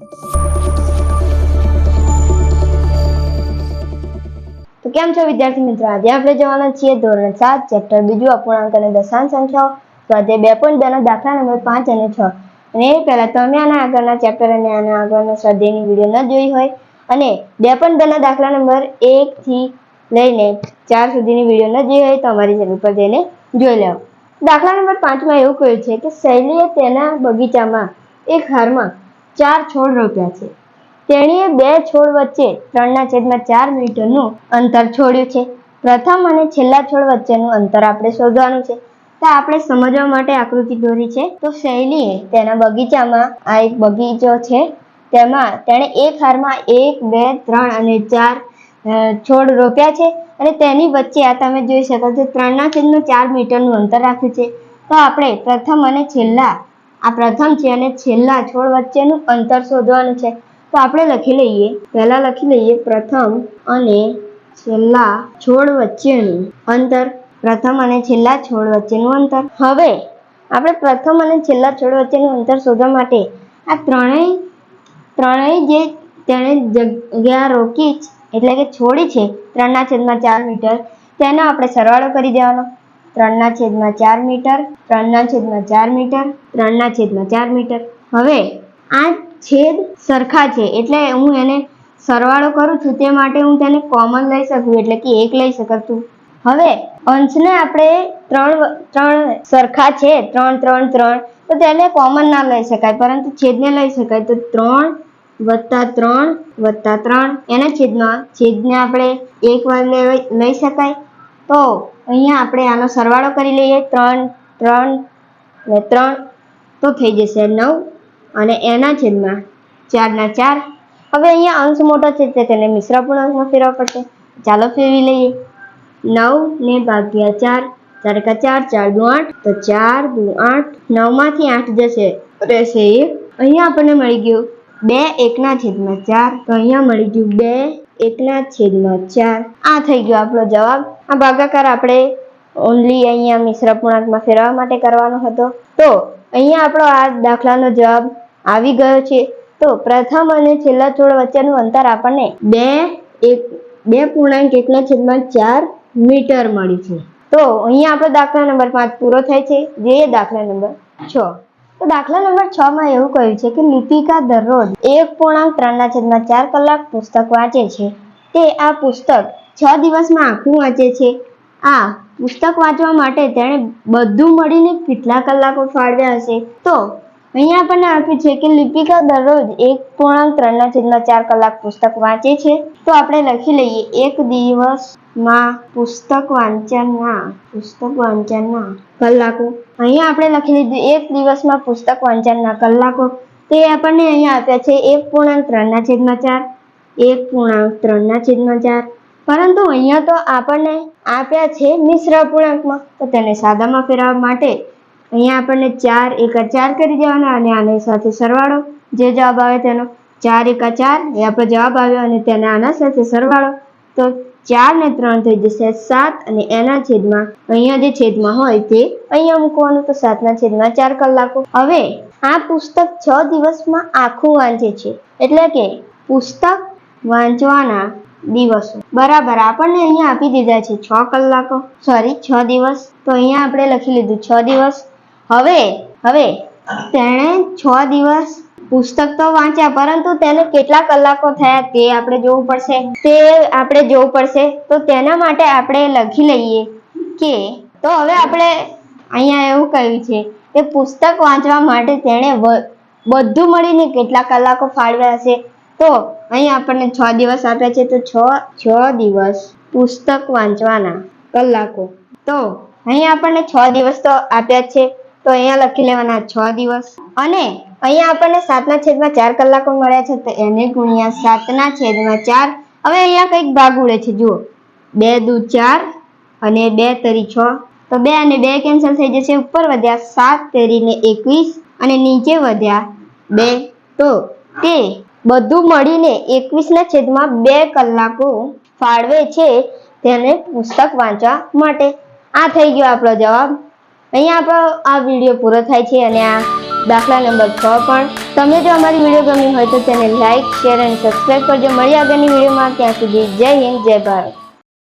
તો કેમ છો વિદ્યાર્થી મિત્રો? આજે આપણે જોવાના છીએ ધોરણ 7 ચેપ્ટર બીજું અપૂર્ણાંક અને દશાંશ સંખ્યાઓ સ્વાધ્યાય 2.2 ના દાખલા નંબર 5 અને 6. અને એ પહેલા તમે આના આગળના ચેપ્ટર અને આના આગળના સ્વાધ્યાયની વિડીયો ન જોઈ હોય અને 2.2 ના દાખલા નંબર 1 થી લઈને 4 સુધીની વિડીયો ન જોઈ હોય તો અમારી ચેનલ પર જઈને જોઈ લેવો. દાખલા નંબર 5 માં એવું કહ્યું છે કે શૈલીએ તેના બગીચામાં એક હારમાં 4 છોડ રોપ્યા છે. તેણીએ 2 છોડ વચ્ચે 3/4 મીટરનું અંતર છોડ્યું છે. પ્રથમ અને છેલ્લા છોડ વચ્ચેનું અંતર આપણે શોધવાનું છે. તો આપણે સમજવા માટે આકૃતિ દોરી છે. તો શૈલીએ તેના બગીચામાં, આ એક બગીચો છે, તેમાં તેણે એક હારમાં 1, 2, 3 અને 4 છોડ રોપ્યા છે અને તેની વચ્ચે આ તમે જોઈ શકો છો 3/4 મીટરનું અંતર રાખ્યું છે. તો આપણે પ્રથમ અને છેલ્લા, આ પ્રથમ છે અને છેલ્લા છોડ વચ્ચેનું અંતર શોધવાનું છે. તો આપણે લખી લઈએ, પહેલા લખી લઈએ પ્રથમ અને છેલ્લા છોડ વચ્ચેનું અંતર. પ્રથમ અને છેલ્લા છોડ વચ્ચેનું અંતર. હવે આપણે પ્રથમ અને છેલ્લા છોડ વચ્ચેનું અંતર શોધવા માટે આ ત્રણેય જે તેણે જગ્યા રોકી એટલે કે છોડી છે 3/4 મીટર, તેનો આપણે સરવાળો કરી દેવાનો. 3/4 મીટર, 3/4 મીટર, 3/4 મીટર. હવે આ છેદ સરખા છે એટલે હું એને સરવાળો કરું છું, તે માટે હું તેને કોમન લઈ શકું એટલે કે 1 લઈ શકું. હવે અંશને આપણે 3 સરખા છે, 3, 3, 3, તો તેને કોમન ના લઈ શકાય પરંતુ છેદને લઈ શકાય. તો 3 + 3 + 3 એના છેદને આપણે 1 વાર લઈ શકાય. તો અહીંયા આપણે આનો સરવાળો કરી લઈએ. 3, 3 ને 3 તો થઈ જશે 9 અને એના છેદમાં 4/4. હવે અહીંયા અંશ મોટો છે એટલે તેને મિશ્ર અપૂર્ણાંકમાં ફેરવવા પડશે. ચાલો ફેરવી લઈએ. 9 ને ભાગ્યા 4, 4 × 4 = 8, તો 4 × 8, 9 માંથી 8 જશે, રહેશે 1. અહીંયા આપણને મળી ગયું 2 1/4, તો અહીંયા મળી ગયું 2 1/4. આ થઈ ગયો આપણો જવાબ. આ ભાગાકાર આપણે ઓનલી અહીંયા મિશ્ર અપૂર્ણાંકમાં ફેરવવા માટે કરવાનો હતો. તો અહીંયા આપણો આ દાખલાનો જવાબ આવી ગયો છે. તો પ્રથમ અને છેલ્લા છોડ વચ્ચેનું અંતર આપણને 2.1/4 મીટર મળી છે. તો અહીંયા આપણો દાખલા નંબર 5 પૂરો થાય છે, જે દાખલા નંબર 6. તો દાખલા નંબર 6 માં એવું કહ્યું છે કે લિપિકા દરરોજ 1.3/4 કલાક પુસ્તક વાંચે છે. તે આ પુસ્તક 6 દિવસમાં આખું વાંચે છે. આ પુસ્તક વાંચવા માટે તેણે બધું મળીને કેટલા કલાકો ફાળવ્યા હશે? તો અહીંયા આપણને આપ્યું છે કે લિપિકા દરરોજ 1.3/4 કલાક પુસ્તક વાંચે છે. તો આપણે લખી લઈએ એક દિવસમાં પુસ્તક વાંચનના કલાકો. અહીંયા આપણે લખી લીધું એક દિવસમાં પુસ્તક વાંચનના કલાકો. તે આપણને અહીંયા આપ્યા છે 1.3/4, 1.3/4. પરંતુ અહીંયા તો આપણને આપ્યા છે મિશ્ર અપૂર્ણાંકમાં, તો તેને સાદામાં ફેરવવા માટે અહીંયા આપણને 4 × 4 કરી દેવાના અને આની સાથે સરવાળો. જે જવાબ આવે તેનો 4 × 4 એ આપણો જવાબ આવ્યો અને તેને આના સાથે સરવાળો. તો 4 ને 3 થઈ જશે 7 અને એના છેદમાં અહીંયા જે છેદમાં હોય તે અહીંયા મૂકવાનું. તો 7/4 કલાકો. હવે આ પુસ્તક 6 દિવસમાં આખું વાંચે છે એટલે કે પુસ્તક વાંચવાના દિવસો બરાબર આપણને અહીંયા આપી દીધા છે 6 કલાકો, સોરી 6 દિવસ. તો અહીંયા આપણે લખી લીધું 6 દિવસ. હવે તેણે 6 દિવસ પુસ્તક તો વાંચ્યા પરંતુ તેને કેટલા કલાકો થયા તે આપણે જોવું પડશે. તો તેના માટે આપણે લખી લઈએ કે, તો હવે આપણે અહીંયા એવું કહ્યું છે કે પુસ્તક વાંચવા માટે તેણે બધું મળીને કેટલા કલાકો ફાળવ્યા હશે? તો અહીં આપણને 6 દિવસ આપ્યા છે. તો 6 દિવસ પુસ્તક વાંચવાના કલાકો. તો અહીં આપણને 6 દિવસ તો આપ્યા છે, તો અહીંયા લખી લેવાના 6 દિવસ. અને અહીંયા આપણને 7/4 કલાકો મળ્યા છે, તો એને ગુણ્યા 7/4. હવે અહીંયા કંઈક ભાગ ઉડે છે, જુઓ 2 દુ 4 અને 2 તરી 6. તો 2 અને 2 કેન્સલ થઈ જશે. ઉપર વધ્યા 7 તેરીને 21 અને નીચે વધ્યા 2. તો તે બધું મળીને 21/2 કલાકો ફાળવે છે તેને પુસ્તક વાંચવા માટે. આ થઈ ગયો આપણો જવાબ. અહીંયા આપણો આ વિડીયો પૂરો થાય છે અને આ દાખલા નંબર 6 પણ. તમને જો અમારી વિડીયો ગમી હોય તો તેને લાઇક, શેર અને સબસ્ક્રાઇબ કરજો. મળીએ આગળની વિડીયોમાં. ત્યાં સુધી જય હિન્દ, જય ભારત.